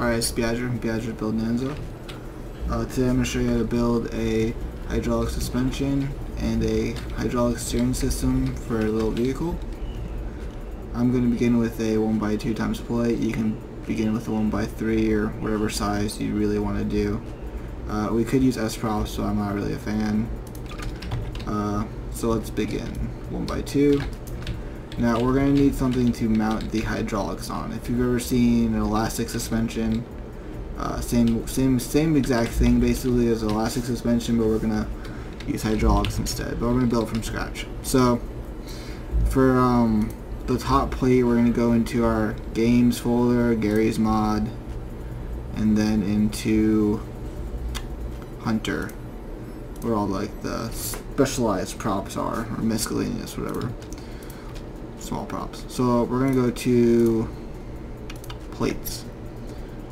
Alright, it's Badger build Nanzo. Today I'm going to show you how to build a hydraulic suspension and a hydraulic steering system for a little vehicle. I'm going to begin with a 1x2 times plate. You can begin with a 1x3 or whatever size you really want to do. We could use S-props, so I'm not really a fan. So let's begin. 1x2. Now we're going to need something to mount the hydraulics on. If you've ever seen an elastic suspension, same exact thing basically as elastic suspension, but we're going to use hydraulics instead. But we're going to build it from scratch. So for the top plate, we're going to go into our games folder, Garry's mod, and then into Hunter, where all like the specialized props are, or miscellaneous, whatever. Small props. So we're going to go to plates.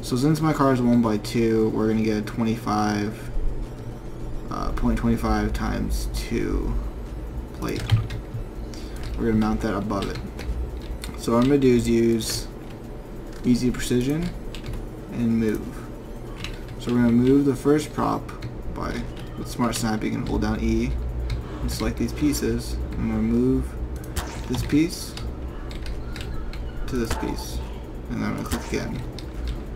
So since my car is 1x2, we're going to get a 0.25 times 2 plate. We're going to mount that above it. So what I'm going to do is use easy precision and move. So we're going to move the first prop with smart snap. You can hold down E and select these pieces. I'm going to move this piece to this piece, and then I'm going to click again.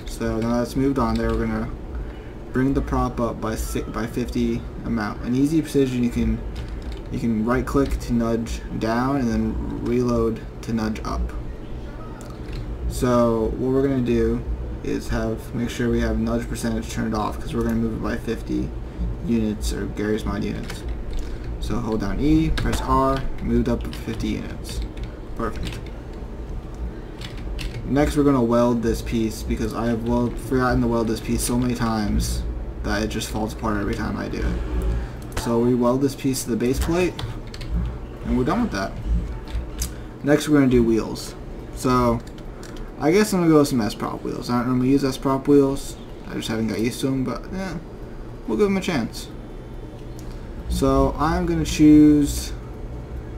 So now that's moved on there, we're going to bring the prop up by 50 amount. In easy precision, you can right click to nudge down and then reload to nudge up. So what we're going to do is make sure we have nudge percentage turned off, because we're going to move it by 50 units, or Garry's mod units. So hold down E, press R, moved up to 50 units. Perfect. Next we're going to weld this piece, because I have forgotten to weld this piece so many times that it just falls apart every time I do it. So we weld this piece to the base plate, and we're done with that. Next we're going to do wheels. So I guess I'm going to go with some S-prop wheels. I don't normally use S-prop wheels, I just haven't got used to them, but yeah, we'll give them a chance. So I'm going to choose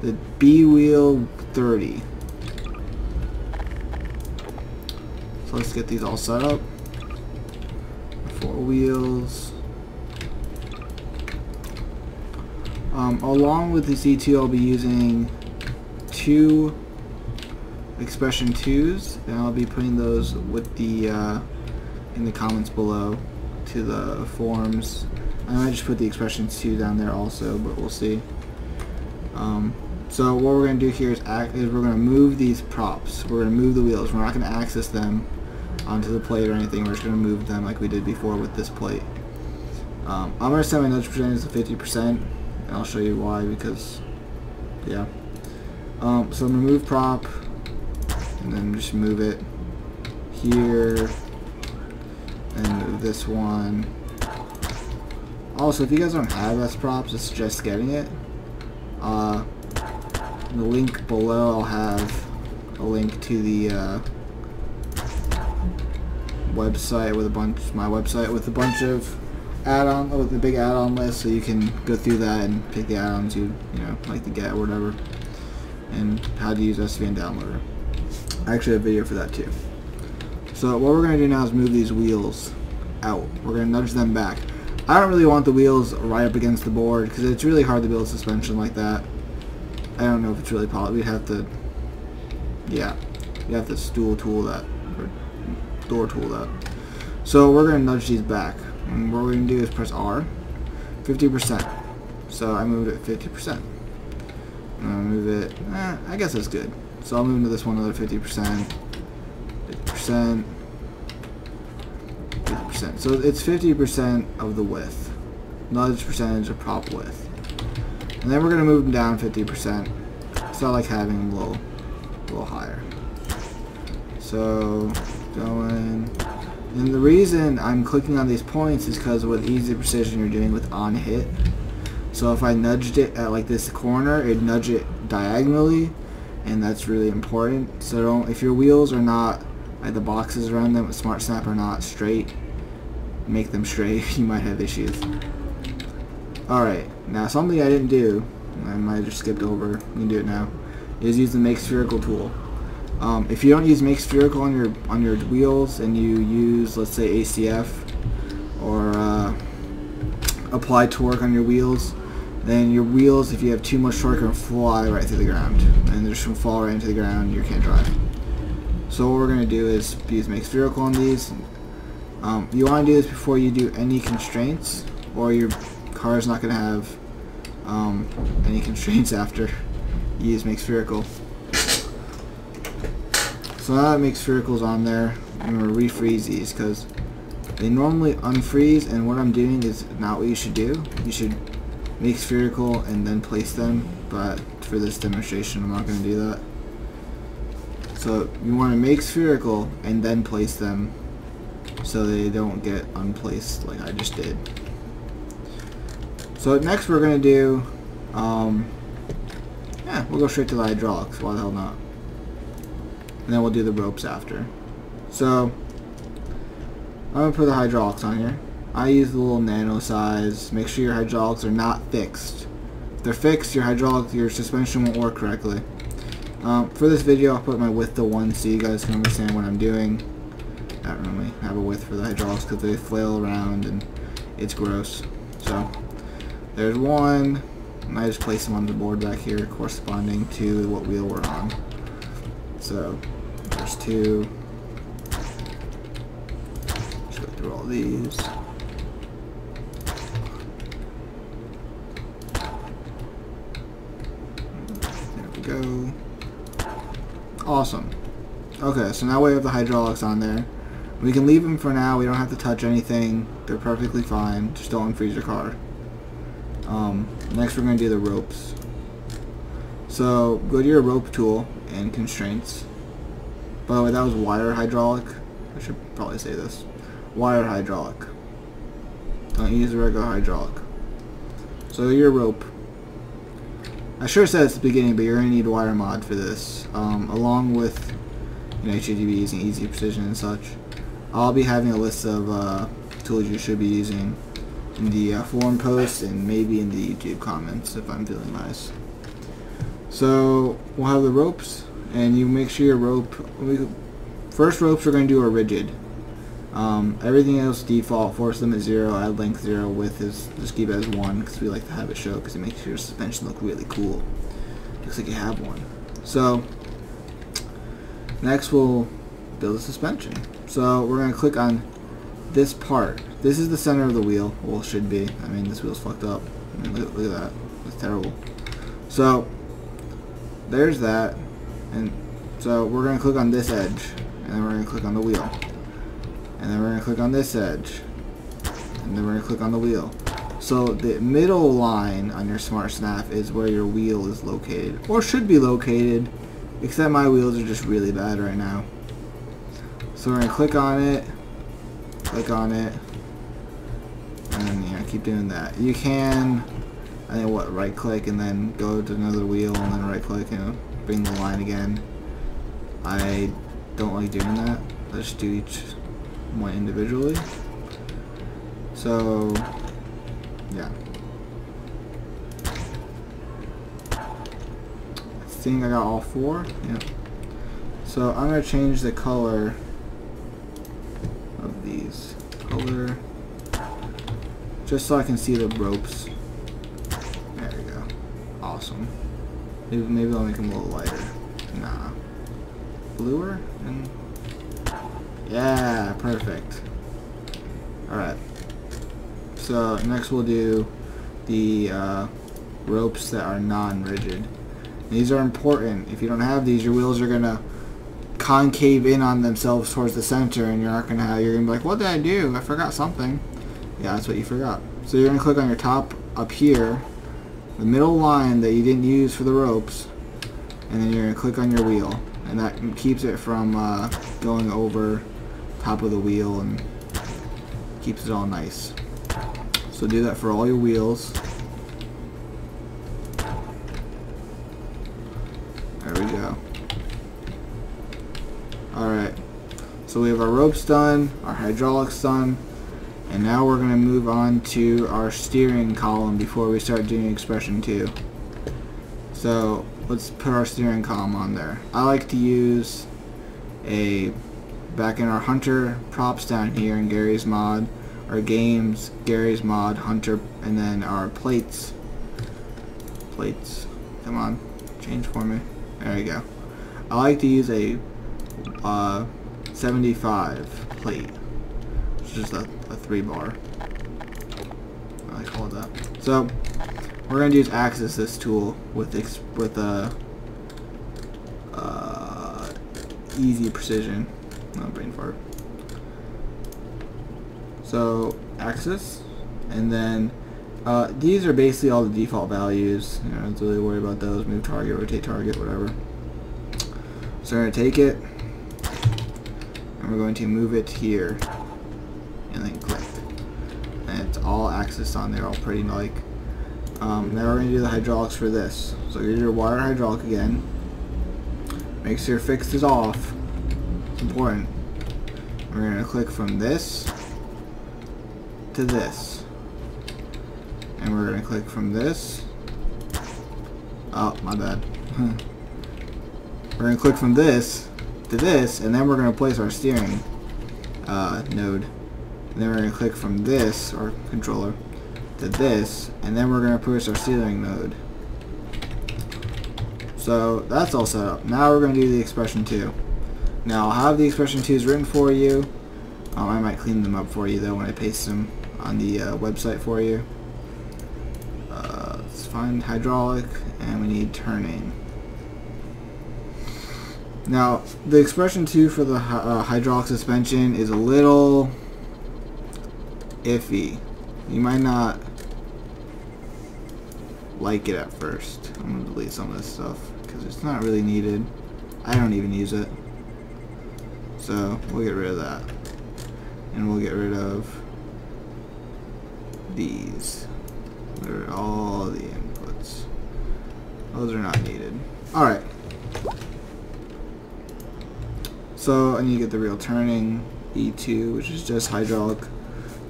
the B wheel 30. So let's get these all set up. 4 wheels. Along with the C2, I'll be using 2 expression 2s, and I'll be putting those with the in the comments below to the forums. I might just put the expression 2 down there also, but we'll see. So what we're going to do here is we're going to move these props. We're going to move the wheels. We're not going to access them onto the plate or anything. We're just going to move them like we did before with this plate. I'm going to set my nudge percentage to 50%, and I'll show you why, because, yeah. So I'm going to move prop, and then just move it here, and move this one. Also, if you guys don't have S-props, I suggest getting it. In the link below, I'll have a link to the website with my website with a bunch of with a big add-on list, so you can go through that and pick the add-ons you like to get or whatever, and how to use SVN Downloader. I actually have a video for that too. So what we're going to do now is move these wheels out. We're going to nudge them back. I don't really want the wheels right up against the board, because it's really hard to build a suspension like that. I don't know if it's really possible. We'd have to, yeah, you have to stool tool that, or door tool that. So we're going to nudge these back, and what we're going to do is press R, 50%. So I moved it 50%. And I'll move it, I guess that's good. So I'll move into this one another 50%, 50%. So it's 50% of the width, nudge percentage of prop width, and then we're going to move them down 50%. So I like having them a little higher. So going, and the reason I'm clicking on these points is because with easy precision you're doing with on hit. So if I nudged it at like this corner, it'd nudge it diagonally, and that's really important. So if your wheels are not, like the boxes around them with smart snap are not straight, make them straight. You might have issues. Alright, now something I didn't do, I might have just skipped over, we can do it now, is use the make spherical tool. If you don't use make spherical on your wheels and you use, let's say, ACF or apply torque on your wheels, then your wheels, if you have too much torque, are going to fly right through the ground, and they're just going to fall right into the ground. You can't drive. So what we're going to do is use make spherical on these. You want to do this before you do any constraints, or your car is not going to have any constraints after you use make spherical. So now that make spherical's on there, I'm going to refreeze these because they normally unfreeze, and what I'm doing is not what you should do. You should make spherical and then place them, but for this demonstration I'm not going to do that. So you want to make spherical and then place them so they don't get unplaced like I just did. So next we're going to do, yeah, we'll go straight to the hydraulics, why the hell not? And then we'll do the ropes after. So I'm going to put the hydraulics on here. I use the little nano size. Make sure your hydraulics are not fixed. If they're fixed, your suspension won't work correctly. For this video, I'll put my width to 1 so you guys can understand what I'm doing. I don't really have a width for the hydraulics because they flail around and it's gross. So there's 1, and I just place them on the board back here corresponding to what wheel we're on. So there's 2. Just go through all these. Go. Awesome. Okay, so now we have the hydraulics on there. We can leave them for now. We don't have to touch anything. They're perfectly fine. Just don't unfreeze your car. Next we're going to do the ropes. So go to your rope tool and constraints. By the way, that was wire hydraulic. I should probably say this. Wire hydraulic. Don't use the regular hydraulic. So your rope. I sure said at the beginning, but you're going to need wire mod for this, along with you should be using easy precision and such. I'll be having a list of tools you should be using in the forum posts and maybe in the YouTube comments if I'm feeling nice. So we'll have the ropes, and you make sure your rope. First ropes we're going to do are rigid. Everything else default, force limit 0, add length 0, width is just keep it as 1 because we like to have it show because it makes your suspension look really cool. Looks like you have one. So next we'll build a suspension. So we're going to click on this part. This is the center of the wheel. Well, it should be. I mean, this wheel's fucked up. I mean, look at that. That's terrible. So there's that. And so we're going to click on this edge, and then we're going to click on the wheel. And then we're going to click on this edge, and then we're going to click on the wheel. So the middle line on your Smart Snap is where your wheel is located, or should be located, except my wheels are just really bad right now. So we're going to click on it, and then keep doing that. You can, I think, right click and then go to another wheel and then right click and bring the line again. I don't like doing that. Let's do each one individually. So yeah, I think I got all 4. Yep. So I'm gonna change the color of these just so I can see the ropes. There we go. Awesome. Maybe I'll make them a little lighter. Nah, bluer and yeah, perfect. Alright, so next we'll do the ropes that are non-rigid. These are important. If you don't have these, your wheels are gonna concave in on themselves towards the center, and you're gonna be like, what did I do? I forgot something. Yeah, that's what you forgot. So you're gonna click on your top up here, the middle line that you didn't use for the ropes, and then you're gonna click on your wheel, and that keeps it from going over top of the wheel and keeps it all nice. So do that for all your wheels. There we go. Alright, so we have our ropes done, our hydraulics done, and now we're going to move on to our steering column before we start doing expression 2. So let's put our steering column on there. I like to use back in our Hunter props down here in Garry's mod, our games, Garry's mod, Hunter, and then our plates. Come on, change for me. There you go. I like to use a 75 plate, which is a 3-bar. I call it that. So we're going to use Axis this tool with easy precision. Not brain fart. So Axis, and then these are basically all the default values. You don't have to really worry about those. Move target, rotate target, whatever. So we're going to take it, and we're going to move it here, and then click. And it's all Axis on there, all pretty like. Now we're going to do the hydraulics for this. So here's your wire hydraulic again. Make sure fixed is off. It's important. We're going to click from this to this. And we're going to click from this. Oh, my bad. We're going to click from this to this, and then we're going to place our steering node. And then we're going to click from this, or controller, to this, and then we're going to push our steering node. So that's all set up. Now we're going to do the expression 2. Now I'll have the expression 2s written for you. I might clean them up for you though when I paste them on the website for you. Let's find hydraulic, and we need turning. Now the expression 2 for the hydraulic suspension is a little iffy. You might not like it at first. I'm going to delete some of this stuff because it's not really needed. I don't even use it. So we'll get rid of that. And we'll get rid of these. Get rid of all the inputs. Those are not needed. Alright. So I need to get the real turning, E2, which is just hydraulic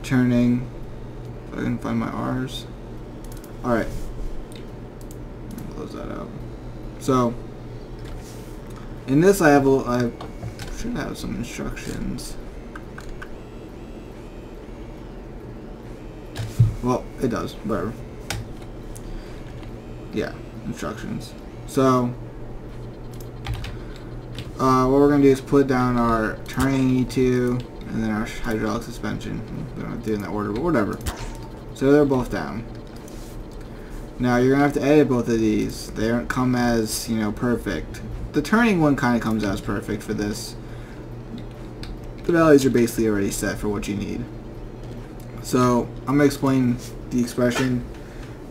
turning. I can find my R's. Alright. Close that out. So in this I should have some instructions. Well, it does, whatever. Yeah, instructions. So what we're gonna do is put down our turning E2 and then our hydraulic suspension. We don't have to do it in that order, but whatever. So they're both down. Now you're gonna have to edit both of these. They don't come as, you know, perfect. The turning one kind of comes as perfect for this. The values are basically already set for what you need. So I'm gonna explain the expression.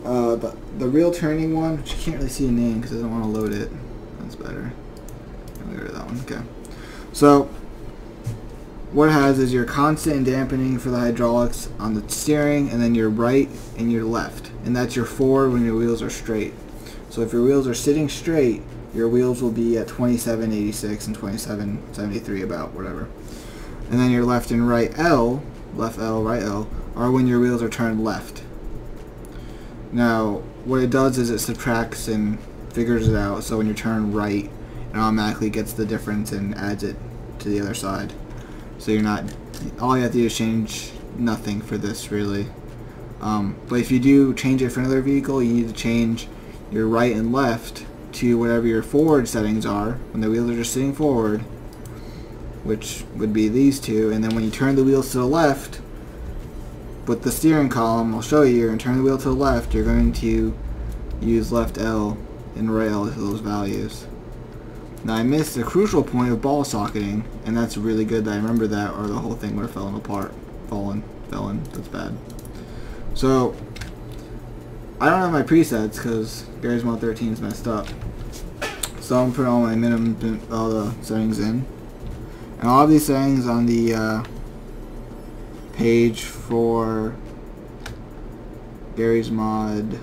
The real turning one, which you can't really see a name because I don't want to load it. That's better. I'll get rid of that one. Okay. So what it has is your constant and dampening for the hydraulics on the steering, and then your right and your left, and that's your forward when your wheels are straight. So if your wheels are sitting straight, your wheels will be at 2786 and 2773, about whatever. And then your left and right L, left L, right L, are when your wheels are turned left. Now what it does is it subtracts and figures it out, so when you turn right, it automatically gets the difference and adds it to the other side. So you're not, all you have to do is change nothing for this really. But if you do change it for another vehicle, you need to change your right and left to whatever your forward settings are when the wheels are just sitting forward, which would be these two, and then when you turn the wheels to the left with the steering column, I'll show you, you're going to turn the wheel to the left, you're going to use left L and right L to those values. Now I missed a crucial point of ball socketing, and that's really good that I remember that, or the whole thing would have fallen apart. Fell in, that's bad. So I don't have my presets because Garry's Mod 13 is messed up. So I'm putting all my all the settings in. And all of these settings on the page for Garry's Mod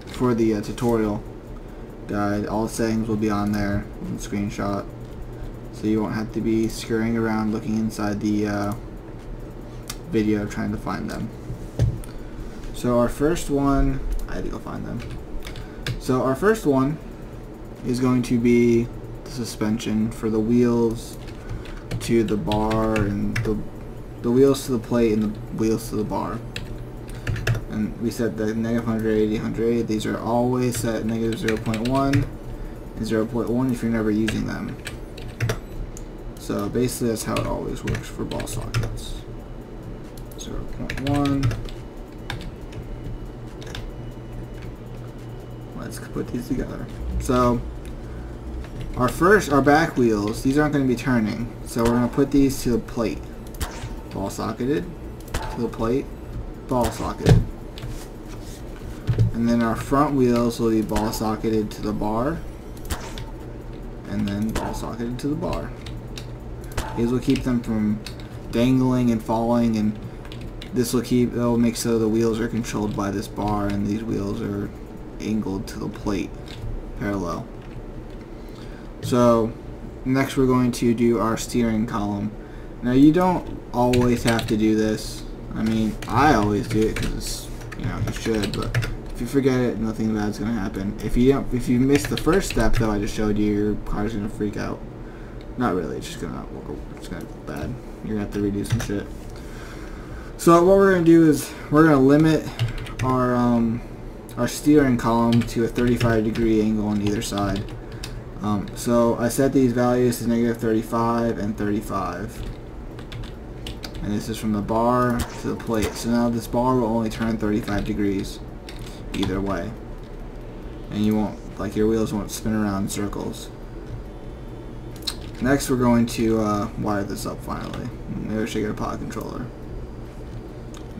for the tutorial guide. All settings will be on there in the screenshot, so you won't have to be scurrying around looking inside the video trying to find them. So our first one, I had to go find them. So our first one is going to be the suspension for the wheels to the bar, and the wheels to the plate, and the wheels to the bar. And we set the negative 180, 180. These are always set at negative 0.1 and 0.1 if you're never using them. So basically that's how it always works for ball sockets. 0.1. Let's put these together. So our back wheels, these aren't going to be turning. So we're going to put these to the plate. Ball socketed to the plate, ball socketed. And then our front wheels will be ball socketed to the bar, and then ball socketed to the bar. These will keep them from dangling and falling, and it'll make so the wheels are controlled by this bar, and these wheels are angled to the plate, parallel. So next we're going to do our steering column. Now you don't always have to do this. I mean, I always do it because it's, you should, but if you forget it, nothing bad's gonna happen. If you miss the first step that I just showed you, your car's gonna freak out. Not really, it's gonna go bad. You're gonna have to redo some shit. So what we're gonna do is we're gonna limit our steering column to a 35-degree angle on either side. So I set these values to negative 35 and 35. And this is from the bar to the plate. So now this bar will only turn 35 degrees either way. And you won't, your wheels won't spin around in circles. Next we're going to wire this up finally. Maybe I should get a pod controller.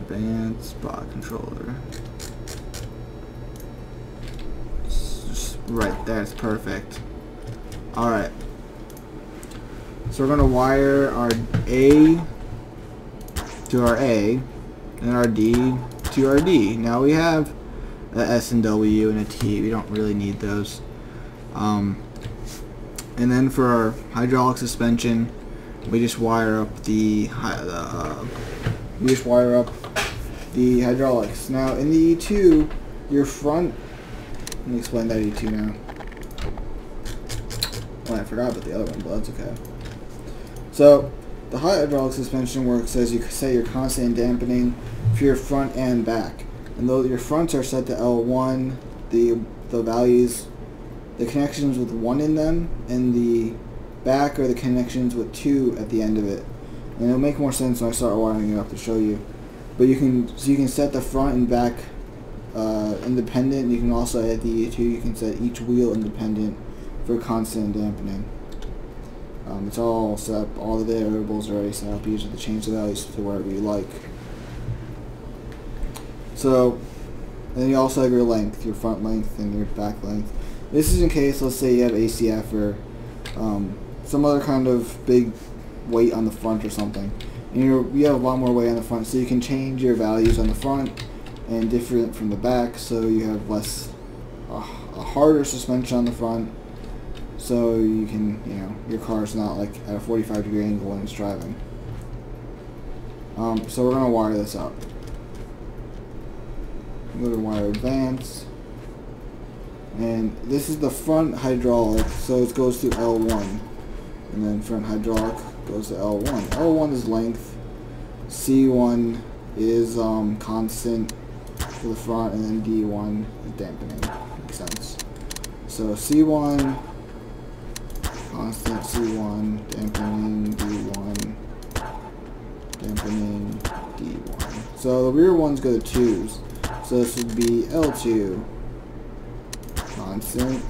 Advanced pod controller. Just right there, it's perfect. Alright. So we're going to wire our A to our A, and our D to our D. Now we have a S and W and a T. We don't really need those. And then for our hydraulic suspension, we just wire up the hydraulics. Now in the E2, your front. Let me explain that E2 now. Well, I forgot about the other one, but that's okay. So the hydraulic suspension works as you set your constant dampening for your front and back. And though your fronts are set to L1, the values, the connections with 1 in them, and the back are the connections with 2 at the end of it. And it'll make more sense when I start wiring it up to show you. But you can set the front and back independent. You can also at the E2 you can set each wheel independent for constant dampening. It's all set up, all the variables are already set up. You just have to change the values to wherever you like. So, then you also have your length, your front length and your back length. This is in case, let's say you have ACF or some other kind of big weight on the front or something. And you have a lot more weight on the front, so you can change your values on the front and different from the back, so you have less, a harder suspension on the front. So you can, your car's not like at a 45-degree angle when it's driving. So we're gonna wire this up. I'm gonna wire advance, and this is the front hydraulic, so it goes to L1, and then front hydraulic goes to L1. L1 is length, C1 is constant for the front, and then D1 is dampening. Makes sense. So C1. Constant C1, dampening D1, dampening D1. So the rear ones go to 2s. So this would be L2, constant,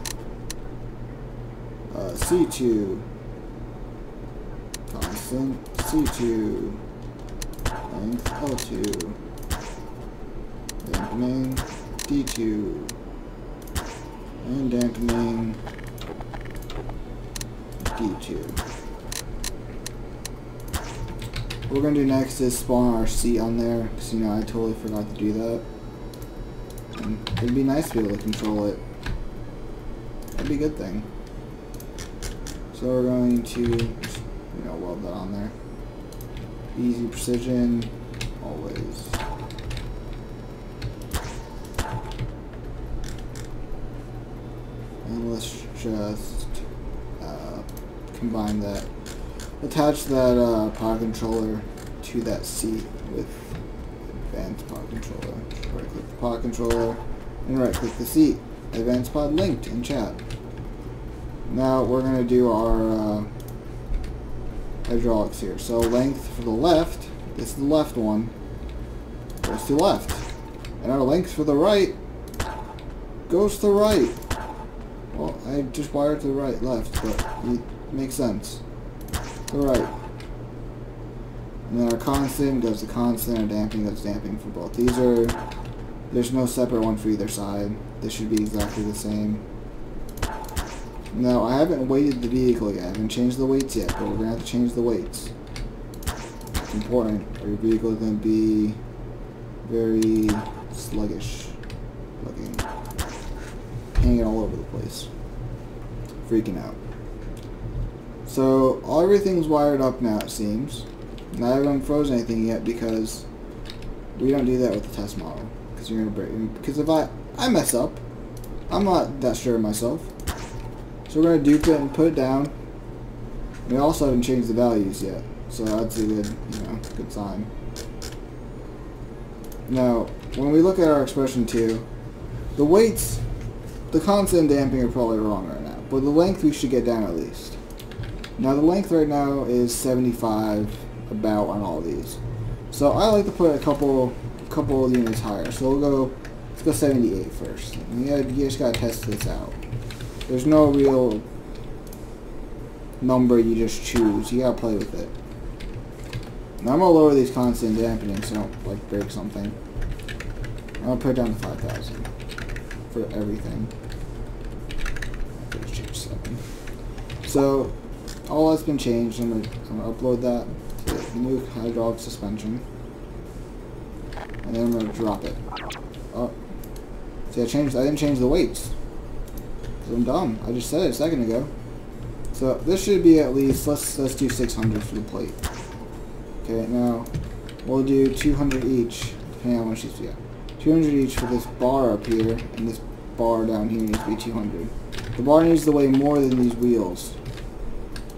C2, constant, C2, length L2, dampening D2, and dampening D2. What we're going to do next is spawn our seat on there, because I totally forgot to do that. And it'd be nice to be able to control it. That'd be a good thing. So we're going to just, weld that on there. Easy precision, always. And let's just combine that. Attach that pod controller to that seat with advanced pod controller. Right click the pod controller and right click the seat. Advanced pod linked in chat. Now we're going to do our hydraulics here. So length for the left, this is the left one, goes to left. And our length for the right goes to the right. Well, I just wired to the right, left, but it makes sense. To the right. And then our constant goes to constant, our damping goes to damping for both. These are, there's no separate one for either side. This should be exactly the same. Now, I haven't weighted the vehicle yet. I haven't changed the weights yet, but we're going to have to change the weights. It's important. Our vehicle is going to be very sluggish looking. Hanging all over the place. Freaking out. So, everything's wired up now, it seems. And I haven't frozen anything yet because we don't do that with the test model. Because you're going to break. Because if I mess up, I'm not that sure of myself. So we're going to dupe it and put it down. We also haven't changed the values yet. So that's a good, good sign. Now, when we look at our expression 2, the weights, the constant damping are probably wrong right now. But the length we should get down at least. Now the length right now is 75 about on all these. So I like to put a couple units higher. So let's go 78 first. And you just gotta test this out. There's no real number you just choose. You gotta play with it. Now I'm gonna lower these constant dampening so I don't break something. I'm gonna put it down to 5,000 for everything. So all that's been changed. I'm gonna upload that to the new hydraulic suspension, and then I'm gonna drop it. Oh, see, I didn't change the weights. I'm dumb. I just said it a second ago. So this should be at least, let's do 600 for the plate. Okay, now we'll do 200 each, depending on how much these we got. 200 each for this bar up here, and this bar down here needs to be 200. The bar needs to weigh more than these wheels.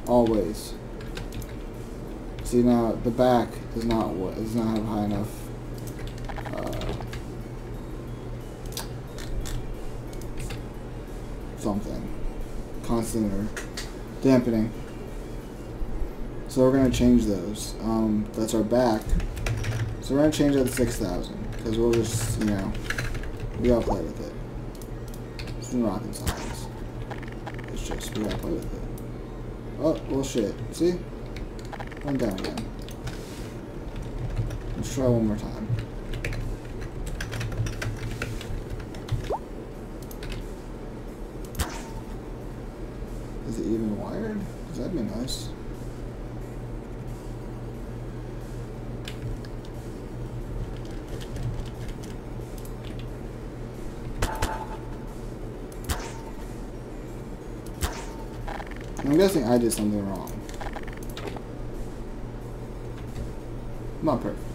Always. See, now the back does not have high enough something. Constant or dampening. So we're going to change those. That's our back. So we're going to change that to 6,000. Because we'll just, we gotta play with it. It's in rocket science. It's just, we gotta play with it. Oh, well shit. See? Went down again. Let's try one more time. Is it even wired? That'd be nice. I'm guessing I did something wrong. Not perfect.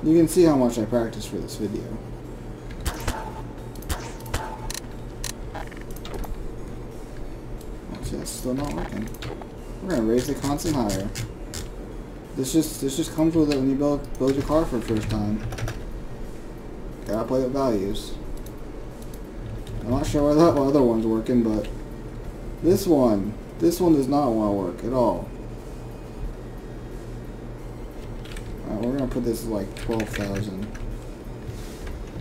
You can see how much I practiced for this video. Actually, that's still not working. We're gonna raise the constant higher. This just comes with it when you build your car for the first time. Gotta play with values. I'm not sure why that other one's working, but this one does not want to work at all. Alright, we're gonna put this at like 12,000.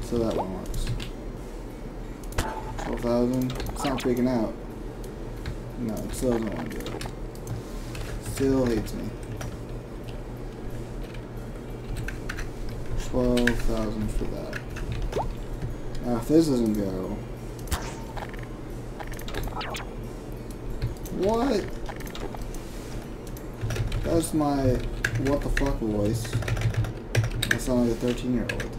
So that one works. 12,000. It's not freaking out. No, it still doesn't want to do it. Still hates me. 12,000 for that. Now if this doesn't go. What? That's my what the fuck voice. I sound like a 13-year-old.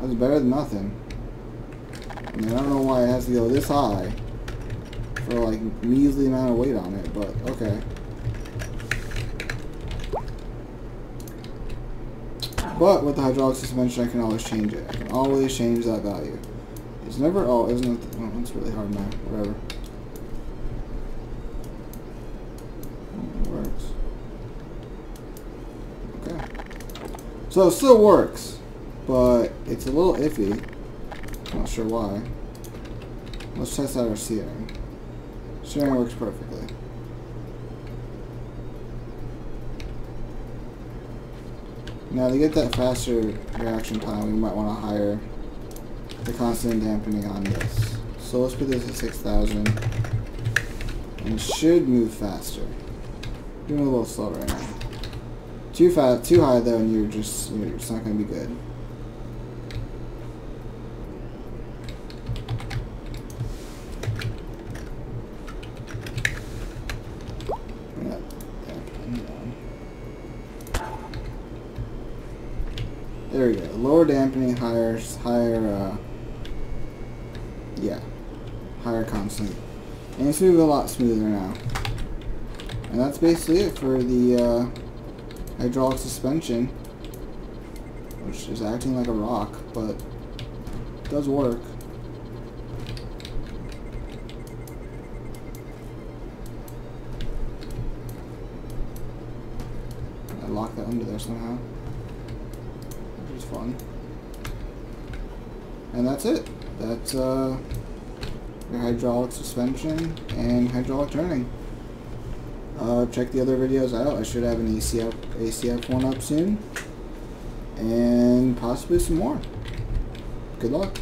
That's better than nothing. I mean, I don't know why it has to go this high for like measly amount of weight on it, but okay. But with the hydraulic suspension, I can always change it. I can always change that value. It's never, oh, isn't it? Oh, it's really hard now. Whatever. It works. Okay. So it still works, but it's a little iffy. I'm not sure why. Let's test out our steering. Steering works perfectly. Now to get that faster reaction time, we might want to hire the constant dampening on this. So let's put this at 6,000, and it should move faster. Doing a little slow right now. Too high though, and it's not going to be good. There we go. Lower dampening, higher constant. And it's moving a lot smoother now. And that's basically it for the hydraulic suspension, which is acting like a rock, but it does work. I locked that under there somehow. Which is fun. And that's it. That's your hydraulic suspension and hydraulic turning. Check the other videos out. I should have an ACF one up soon, and possibly some more. Good luck.